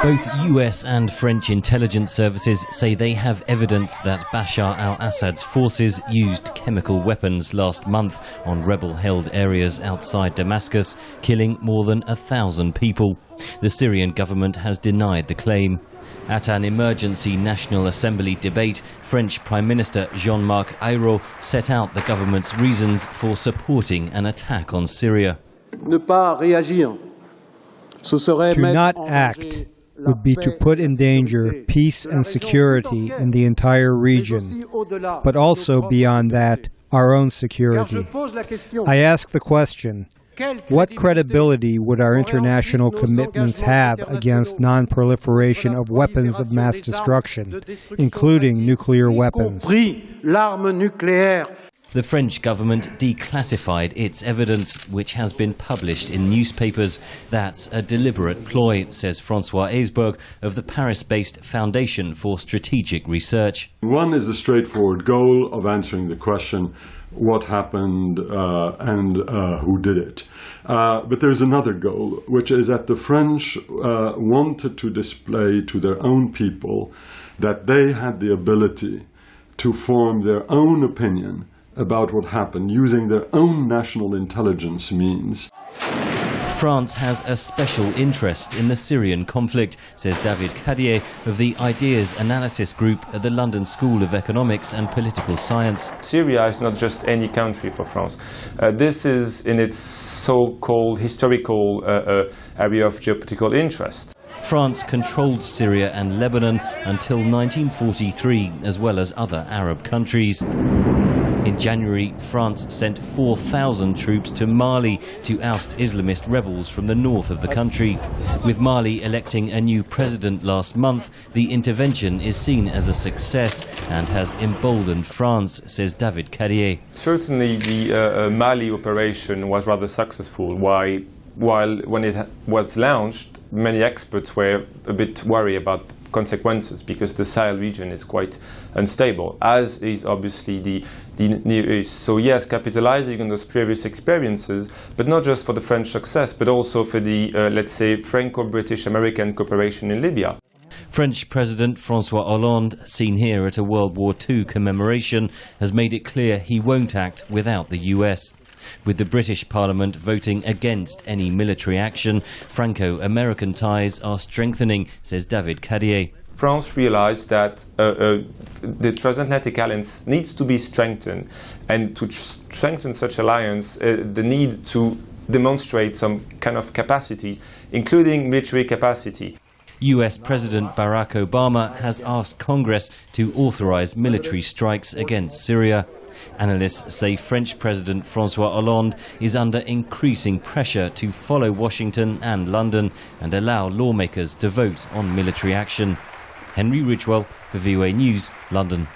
Both US and French intelligence services say they have evidence that Bashar al-Assad's forces used chemical weapons last month on rebel-held areas outside Damascus, killing more than 1,000 people. The Syrian government has denied the claim. At an emergency National Assembly debate, French Prime Minister Jean-Marc Ayrault set out the government's reasons for supporting an attack on Syria. To not act would be to put in danger peace and security in the entire region, but also beyond that, our own security. I ask the question, what credibility would our international commitments have against non-proliferation of weapons of mass destruction, including nuclear weapons? The French government declassified its evidence, which has been published in newspapers. That's a deliberate ploy, says François Heisberg of the Paris-based Foundation for Strategic Research. One is the straightforward goal of answering the question, what happened and who did it. But there's another goal, which is that the French wanted to display to their own people that they had the ability to form their own opinion about what happened using their own national intelligence means. France has a special interest in the Syrian conflict, says David Cadier of the Ideas Analysis Group at the London School of Economics and Political Science. Syria is not just any country for France. This is in its so-called historical area of geopolitical interest. France controlled Syria and Lebanon until 1943, as well as other Arab countries. In January, France sent 4,000 troops to Mali to oust Islamist rebels from the north of the country. With Mali electing a new president last month, the intervention is seen as a success and has emboldened France, says David Carrier. Certainly the Mali operation was rather successful, while when it was launched, many experts were a bit worried about consequences because the Sahel region is quite unstable, as is obviously the Near East. So yes, capitalizing on those previous experiences, but not just for the French success, but also for the, let's say, Franco-British-American cooperation in Libya. French President François Hollande, seen here at a World War II commemoration, has made it clear he won't act without the US. With the British Parliament voting against any military action, Franco-American ties are strengthening, says David Cadier. France realized that the transatlantic alliance needs to be strengthened, and to strengthen such alliance, the need to demonstrate some kind of capacity, including military capacity. US President Barack Obama has asked Congress to authorize military strikes against Syria. Analysts say French President François Hollande is under increasing pressure to follow Washington and London and allow lawmakers to vote on military action. Henry Ridgwell for VOA News, London.